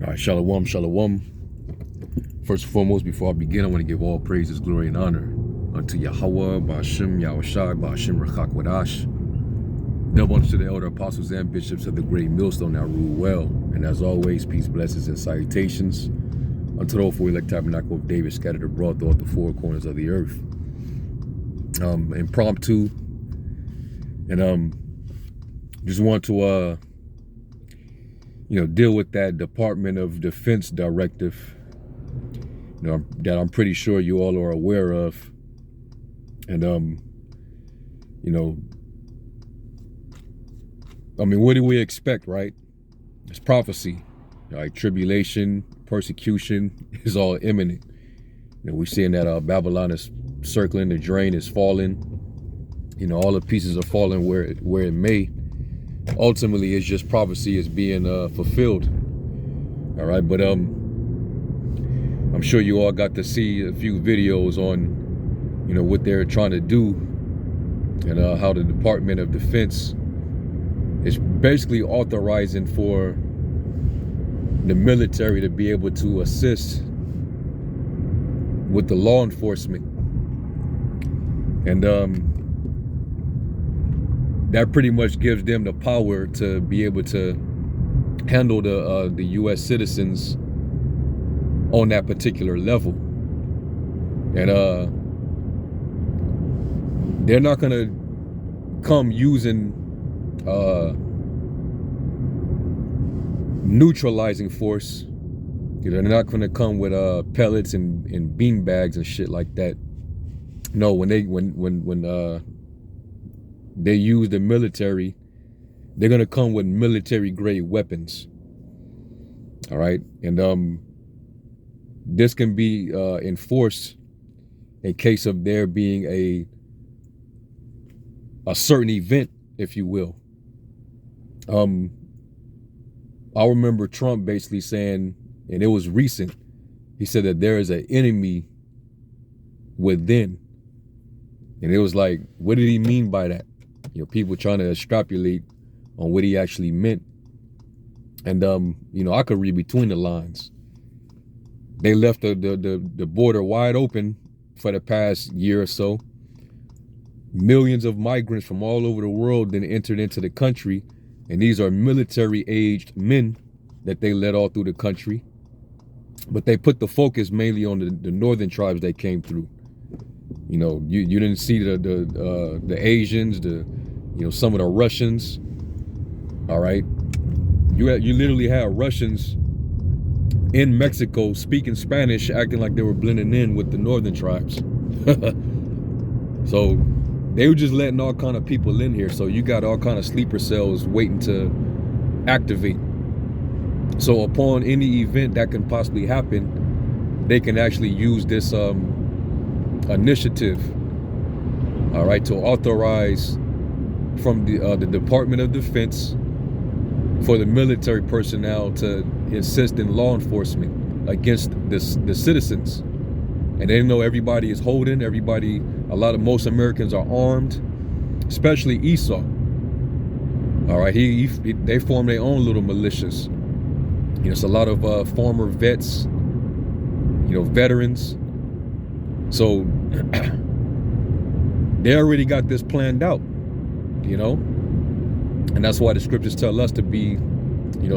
All right, shalom, shalom. First and foremost, before I begin, I want to give all praises, glory, and honor unto Yahweh, Ba'ashem, Yahushai, Ba'ashem, Rechak, Wadash. Double unto the elder apostles and bishops of the great millstone that rule well. And as always, peace, blessings, and salutations unto the hopeful elect tabernacle of David scattered abroad throughout the four corners of the earth. Impromptu. And just want to deal with that Department of Defense directive, that I'm pretty sure you all are aware of. And, what do we expect, right? It's prophecy, like tribulation, persecution is all imminent. We're seeing that Babylon is circling, the drain is falling. All the pieces are falling where it may. Ultimately, it's just prophecy is being fulfilled. All right, but I'm sure you all got to see a few videos on, what they're trying to do, and how the Department of Defense is basically authorizing for the military to be able to assist with the law enforcement, and that pretty much gives them the power to be able to handle the U.S. citizens on that particular level. And they're not gonna come using neutralizing force. They're not gonna come with pellets and bean bags and shit like that. No, when they use the military, they're gonna come with military grade weapons. All right, and this can be enforced in case of there being a certain event, if you will. I remember Trump basically saying, and it was recent, he said that there is an enemy within. And it was like, what did he mean by that? People trying to extrapolate on what he actually meant. And I could read between the lines. They left the border wide open for the past year or so. Millions of migrants from all over the world then entered into the country, and these are military-aged men that they led all through the country. But they put the focus mainly on the northern tribes that came through. You didn't see the Asians, some of the Russians. All right, you literally had Russians in Mexico speaking Spanish, acting like they were blending in with the northern tribes. So they were just letting all kind of people in here. So you got all kind of sleeper cells waiting to activate. So upon any event that can possibly happen, they can actually use this initiative, all right, to authorize from the Department of Defense for the military personnel to assist in law enforcement against the citizens. And they know everybody is holding, most Americans are armed, especially Esau. All right, they form their own little militias. It's a lot of former vets, veterans. So they already got this planned out, and that's why the scriptures tell us to be,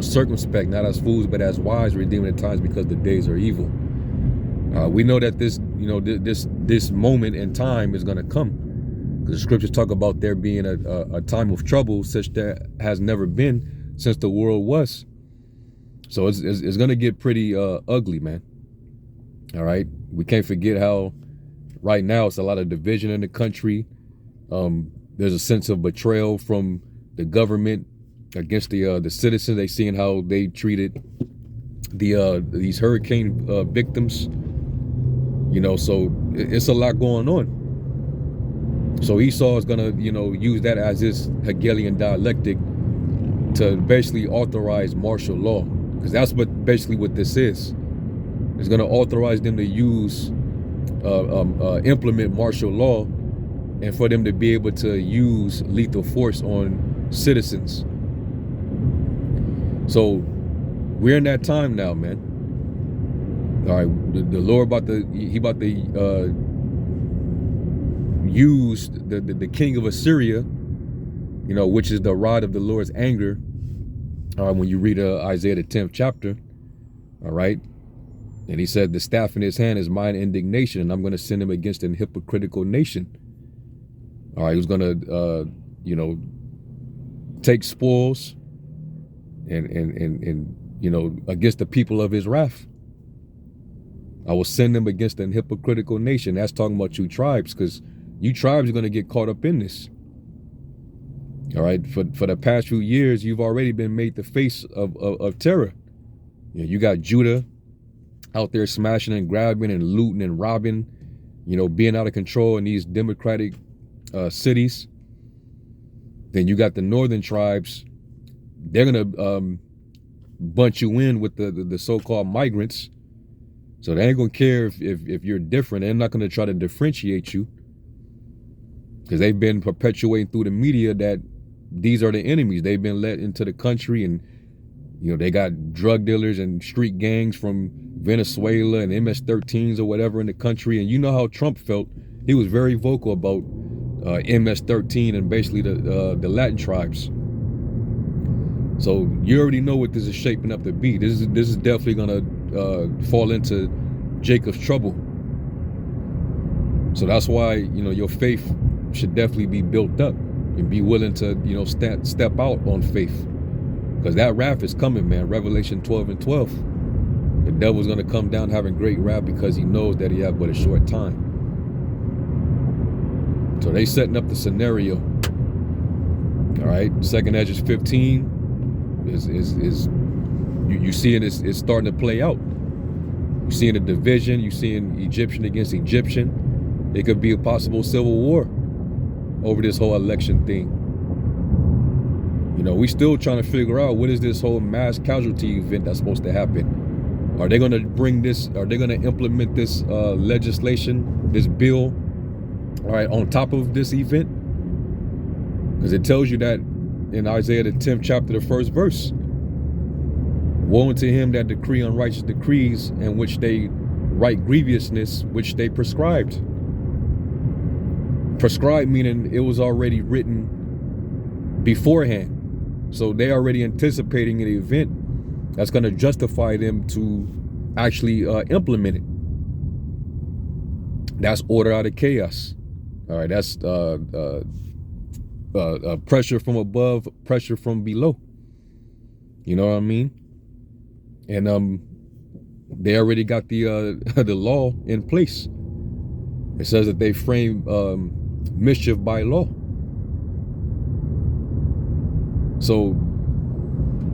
circumspect, not as fools, but as wise, redeeming the times because the days are evil. We know that this moment in time is going to come, because the scriptures talk about there being a time of trouble such that has never been since the world was. So it's going to get pretty ugly, man. All right, we can't forget how right now it's a lot of division in the country. There's a sense of betrayal from the government against the citizens. They seeing how they treated these hurricane victims. So it's a lot going on. So Esau is gonna, use that as his Hegelian dialectic to basically authorize martial law, because that's basically what this is. It's gonna authorize them to use, implement martial law, and for them to be able to use lethal force on citizens. So We're in that time now, man. All right, the Lord about to use the king of Assyria, which is the rod of the Lord's anger. When you read Isaiah the 10th chapter, all right, and he said, the staff in his hand is mine indignation, and I'm going to send him against an hypocritical nation. All right, who's going to take spoils and against the people of his wrath. I will send them against an hypocritical nation. That's talking about you tribes, because you tribes are going to get caught up in this. All right, for the past few years, you've already been made the face of terror. You got Judah out there smashing and grabbing and looting and robbing, being out of control in these democratic cities. Then you got the northern tribes. They're gonna bunch you in with the so-called migrants. So they ain't gonna care if you're different. They're not gonna try to differentiate you, because they've been perpetuating through the media that these are the enemies. They've been let into the country, and they got drug dealers and street gangs from Venezuela and MS-13s or whatever in the country. And you know how Trump felt. He was very vocal about MS-13 and basically the Latin tribes. So you already know what this is shaping up to be. This is definitely gonna fall into Jacob's trouble. So that's why your faith should definitely be built up, and be willing to step out on faith, because that wrath is coming, man. Revelation 12:12. The devil's gonna come down having great wrath, because he knows that he has but a short time. So they setting up the scenario. All right, 2nd Ezra 15 is you seeing it's starting to play out. You seeing a division. You seeing Egyptian against Egyptian. It could be a possible civil war over this whole election thing. We still trying to figure out, what is this whole mass casualty event that's supposed to happen? Are they going to bring this? Are they going to implement this legislation, this bill, all right, on top of this event? Because it tells you that in Isaiah the 10th chapter, the 1st verse. Woe unto him that decree unrighteous decrees, in which they write grievousness, which they prescribed. Prescribed meaning it was already written beforehand. So they already anticipating an event that's going to justify them to actually implement it. That's order out of chaos. All right, that's pressure from above, pressure from below. You know what I mean? And they already got the the law in place. It says that they frame mischief by law. So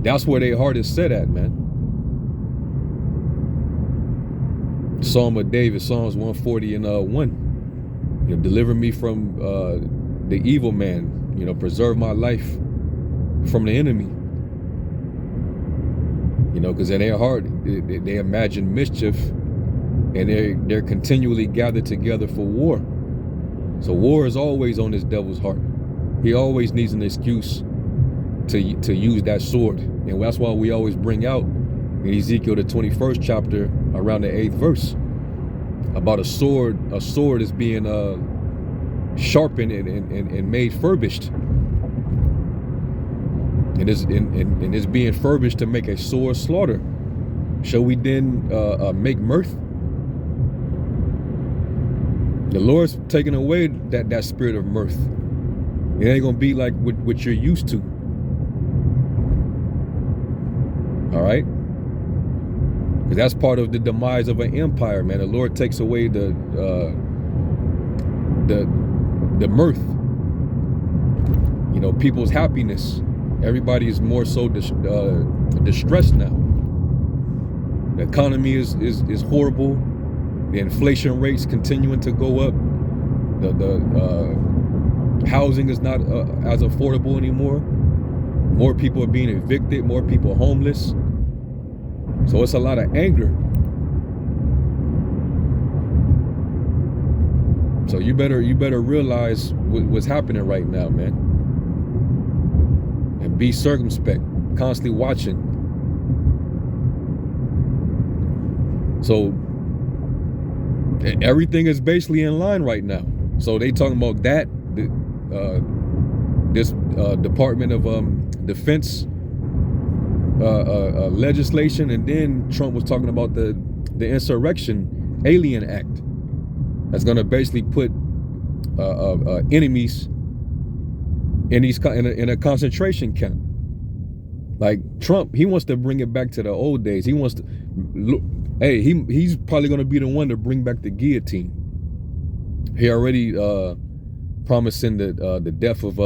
that's where their heart is set at, man. Psalm of David, Psalms 140:1. Deliver me from the evil man. Preserve my life from the enemy. Because in their heart, they imagine mischief, and they're continually gathered together for war. So war is always on this devil's heart. He always needs an excuse to use that sword. And that's why we always bring out in Ezekiel the 21st chapter, around the 8th verse, about a sword. A sword is being sharpened and made furbished. And it's being furbished to make a sore slaughter. Shall we then make mirth? The Lord's taking away that spirit of mirth. It ain't gonna be like what you're used to. All right? Because that's part of the demise of an empire, man. The Lord takes away the mirth. People's happiness. Everybody is more so distressed now. The economy is horrible. The inflation rates continuing to go up. The housing is not as affordable anymore. More people are being evicted. More people are homeless. So it's a lot of anger. So you better realize what's happening right now, man. And be circumspect, constantly watching. So everything is basically in line right now. So they talking about that, this Department of Defense legislation, and then Trump was talking about the Insurrection Alien Act that's going to basically put enemies in a concentration camp. Like Trump, he wants to bring it back to the old days. He wants to look. Hey, he's probably going to be the one to bring back the guillotine. He already promising the death of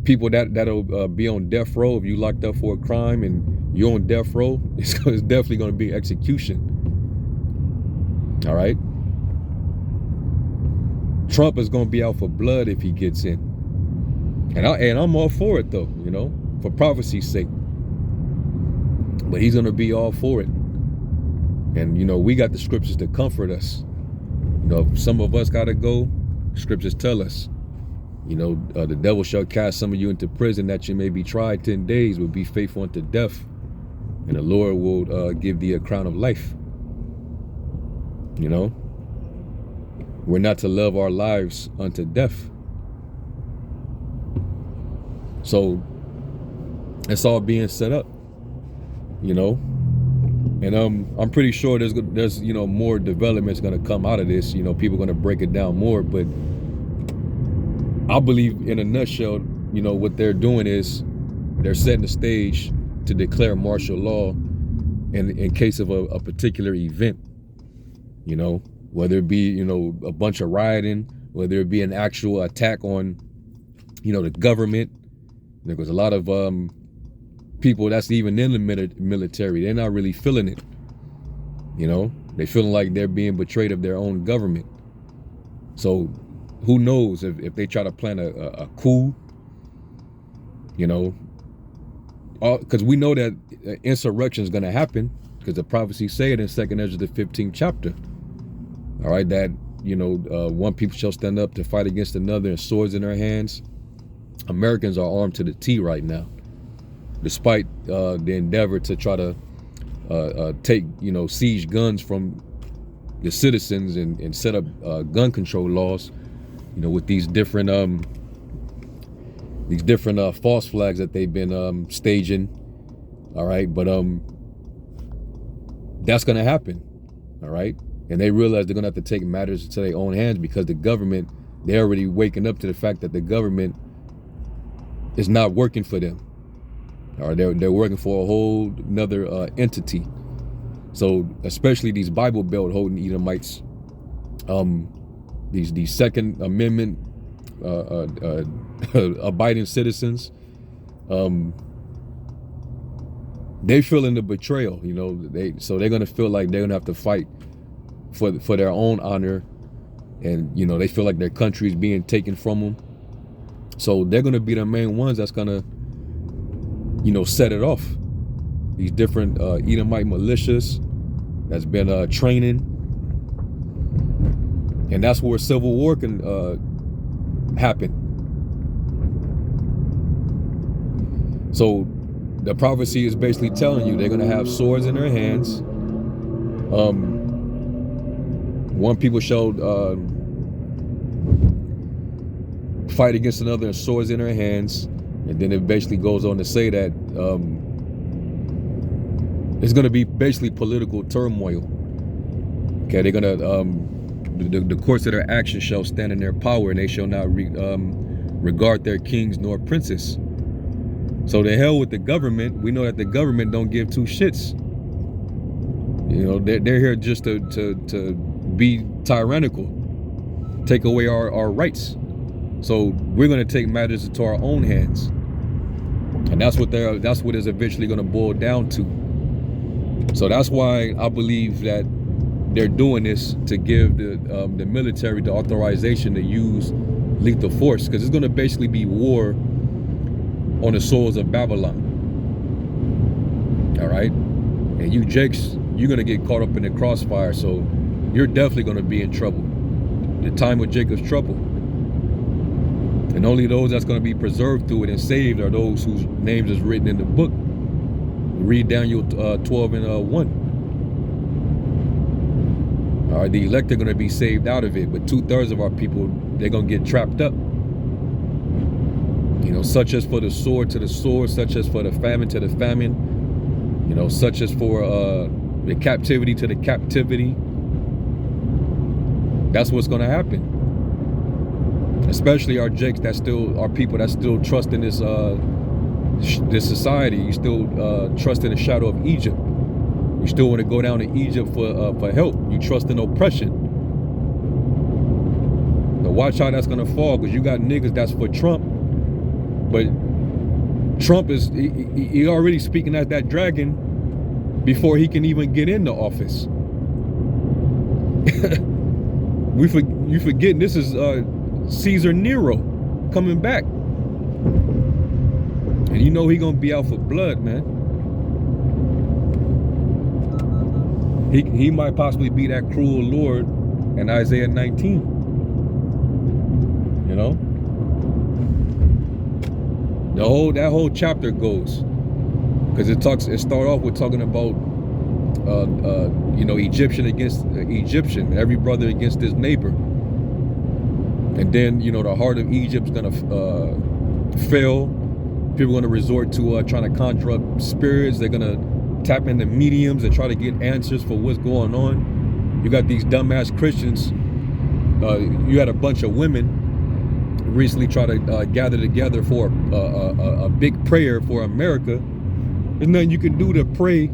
people that'll be on death row. If you locked up for a crime and you're on death row, it's definitely going to be execution. All right. Trump is going to be out for blood if he gets in, and I'm all for it though, you know, for prophecy's sake. But he's going to be all for it. And, you know, we got the scriptures to comfort us. You know, if some of us got to go, scriptures tell us, you know, the devil shall cast some of you into prison that you may be tried 10 days, but be faithful unto death. And the Lord will give thee a crown of life. You know, we're not to love our lives unto death. So it's all being set up, you know. And I'm pretty sure there's you know, more developments going to come out of this. You know, people are going to break it down more. But I believe, in a nutshell, you know, what they're doing is they're setting the stage to declare martial law in case of a particular event. You know, whether it be, you know, a bunch of rioting, whether it be an actual attack on, you know, the government. There's a lot of people that's even in the military, they're not really feeling it. You know, they feeling like they're being betrayed of their own government. So who knows if they try to plan a coup, you know, because we know that insurrection is going to happen, because the prophecy say it in 2nd Ezra the 15th chapter. All right, that, you know, one people shall stand up to fight against another and swords in their hands. Americans are armed to the T right now, despite the endeavor to try to take, you know, siege guns from the citizens and set up gun control laws, you know, with these different false flags that they've been staging. All right, but that's gonna happen. All right, and they realize they're gonna have to take matters into their own hands, because the government, they're already waking up to the fact that the government is not working for them. Or they're working for a whole another entity. So especially these Bible Belt holding Edomites, these Second Amendment abiding citizens, they feeling the betrayal. You know, so they're gonna feel like they're gonna have to fight for their own honor, and, you know, they feel like their country is being taken from them. So they're gonna be the main ones that's gonna, you know, set it off. These different Edomite militias that's been training, and that's where civil war can happen. So the prophecy is basically telling you they're gonna have swords in their hands. One people shall fight against another and swords in their hands. And then it basically goes on to say that it's going to be basically political turmoil. Okay, they're going to, the courts of their actions shall stand in their power, and they shall not regard their kings nor princes. So the hell with the government. We know that the government don't give two shits. You know, they're here just to be tyrannical, take away our rights. So we're going to take matters into our own hands. And that's what it's eventually going to boil down to. So that's why I believe that they're doing this, to give the military the authorization to use lethal force, because it's going to basically be war on the soils of Babylon. All right, and you Jakes, you're going to get caught up in the crossfire, so you're definitely going to be in trouble. The time of Jacob's trouble. And only those that's going to be preserved through it and saved are those whose names is written in the book. Read Daniel 12 and 1. All right, the elect are going to be saved out of it, but 2/3 of our people, they're going to get trapped up. You know, such as for the sword to the sword, such as for the famine to the famine, you know, such as for the captivity to the captivity. That's what's going to happen. Especially our jakes that still, our people that still trust in this this society. You still trust in the shadow of Egypt. You still want to go down to Egypt for help. You trust in oppression. Now watch how that's going to fall, because you got niggas that's for Trump. But Trump is, he already speaking as that dragon before he can even get into office. You forgetting this is Caesar Nero coming back. And you know he gonna be out for blood, man. He might possibly be that cruel Lord in Isaiah 19. You know? That whole chapter goes, because it start off with talking about you know, Egyptian against Egyptian, every brother against his neighbor, and then, you know, the heart of Egypt's gonna fail. People are gonna resort to trying to conjure up spirits. They're gonna tap into mediums and try to get answers for what's going on. You got these dumbass Christians. You had a bunch of women recently try to gather together for a big prayer for America. There's nothing you can do to pray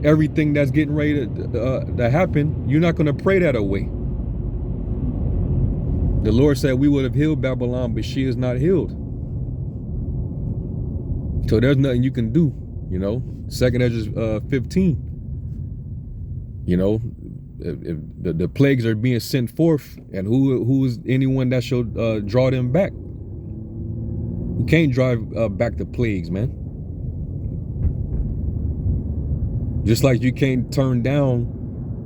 everything that's getting ready to happen. You're not going to pray that away. The Lord said we would have healed Babylon, but she is not healed. So there's nothing you can do, you know. 2nd Ezra 15. You know, if the plagues are being sent forth, and who is anyone that shall draw them back? You can't drive back the plagues, man. Just like you can't turn down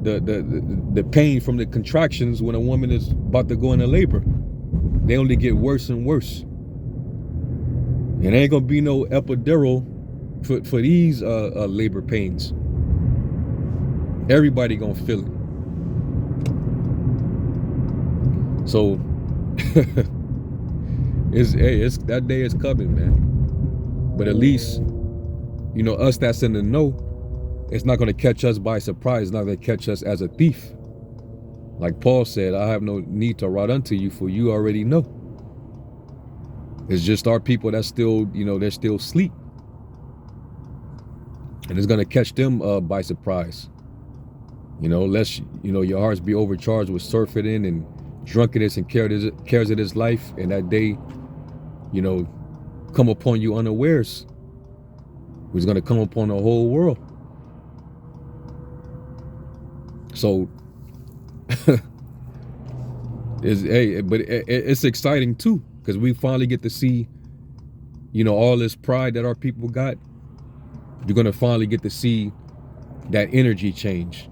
the pain from the contractions when a woman is about to go into labor. They only get worse and worse. And ain't gonna be no epidural for these labor pains. Everybody gonna feel it. So it's that day is coming, man. But at least, you know, us that's in the know, it's not gonna catch us by surprise. It's not gonna catch us as a thief. Like Paul said, I have no need to write unto you, for you already know. It's just our people that still, you know, they're still asleep. And it's gonna catch them by surprise. You know, lest, you know, your hearts be overcharged with surfeiting and drunkenness and cares of this life, and that day, you know, come upon you unawares. It's gonna come upon the whole world. So it's exciting too, because we finally get to see, you know, all this pride that our people got. You're gonna finally get to see that energy change.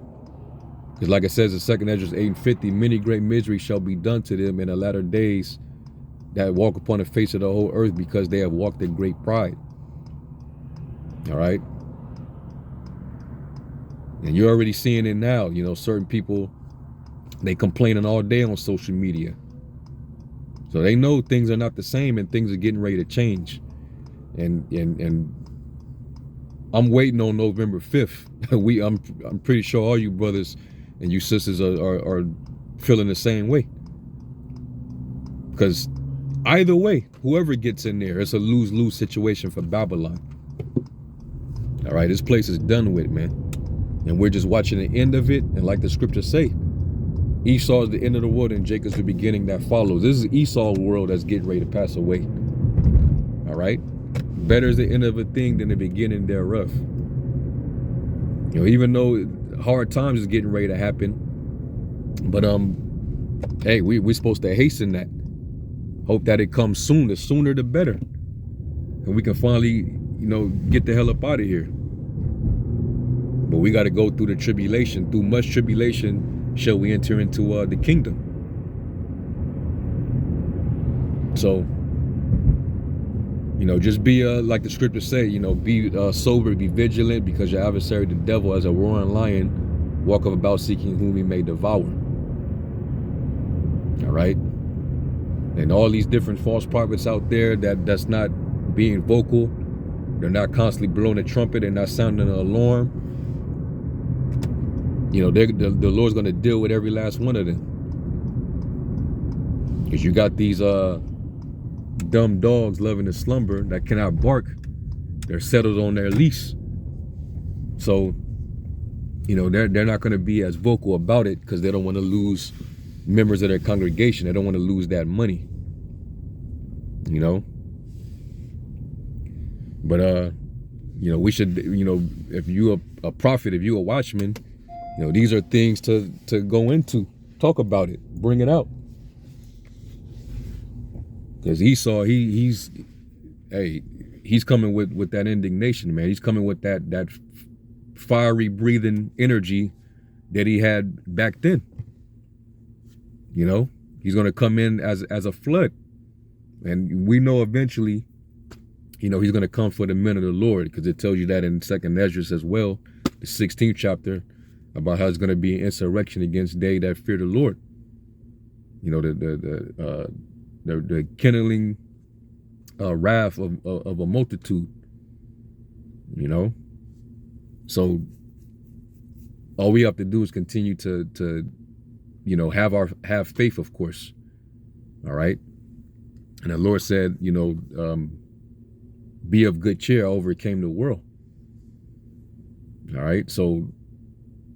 Because like it says in 2nd Ezra 8:50, many great miseries shall be done to them in the latter days that walk upon the face of the whole earth, because they have walked in great pride. All right. And you're already seeing it now. You know, certain people, they complaining all day on social media. So they know things are not the same, and things are getting ready to change. And I'm waiting on November 5th. I'm pretty sure all you brothers and you sisters are feeling the same way. Because either way, whoever gets in there, it's a lose-lose situation for Babylon. All right, this place is done with, man. And we're just watching the end of it. And like the scriptures say, Esau is the end of the world and Jacob's the beginning that follows. This is Esau's world that's getting ready to pass away. All right? Better is the end of a thing than the beginning thereof. You know, even though hard times is getting ready to happen, but hey, we're supposed to hasten that. Hope that it comes soon. The sooner the better. And we can finally, you know, get the hell up out of here. But we got to go through the tribulation. Through much tribulation shall we enter into the kingdom. So, you know, just be like the scriptures say, you know, be sober, be vigilant, because your adversary, the devil, as a roaring lion, walketh about seeking whom he may devour. All right. And all these different false prophets out there that's not being vocal, they're not constantly blowing a trumpet, they're not sounding an alarm. You know, the Lord's going to deal with every last one of them. Because you got these dumb dogs loving to slumber that cannot bark. They're settled on their leash. So, you know, they're not going to be as vocal about it because they don't want to lose members of their congregation. They don't want to lose that money. You know? But, you know, we should, you know, if you a prophet, if you a watchman, you know, these are things to go into. Talk about it. Bring it out. Because Esau, he's coming with that indignation, man. He's coming with that fiery breathing energy that he had back then. You know, he's going to come in as a flood. And we know eventually, you know, he's going to come for the men of the Lord, because it tells you that in 2nd Ezra as well, the 16th chapter, about how it's going to be an insurrection against they that fear the Lord. You know, the kindling wrath of a multitude. You know, so all we have to do is continue to you know, have faith, of course. All right. And the Lord said, you know, be of good cheer, I overcame the world. All right. So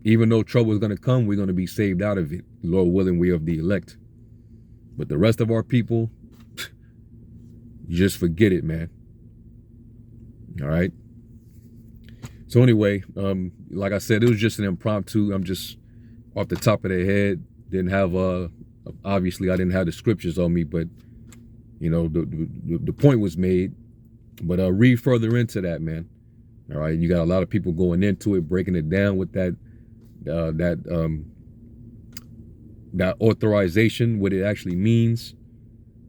even though trouble is going to come, we're going to be saved out of it. Lord willing, we are of the elect. But the rest of our people, you just forget it, man. All right. So anyway, like I said, it was just an impromptu. I'm just off the top of the head. Didn't have obviously I didn't have the scriptures on me, but you know, the point was made. But read further into that, man. All right, you got a lot of people going into it, breaking it down with that authorization, what it actually means,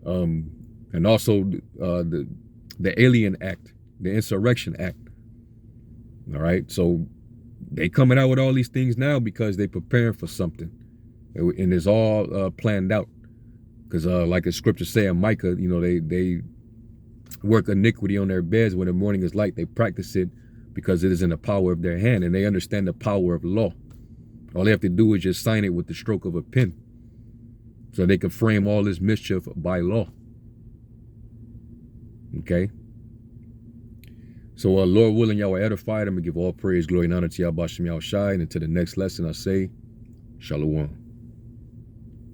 and also the Alien Act, the Insurrection Act. All right, so they coming out with all these things now because they preparing for something, and it's all planned out. Because like the scriptures say in Micah, you know, they work iniquity on their beds when the morning is light. They practice it because it is in the power of their hand, and they understand the power of law. All they have to do is just sign it with the stroke of a pen, so they can frame all this mischief by law. Okay. So Lord willing, y'all are edified. I'm gonna give all praise, glory, and honor to Yahweh Shem Yahushai. And until the next lesson, I say, Shalom.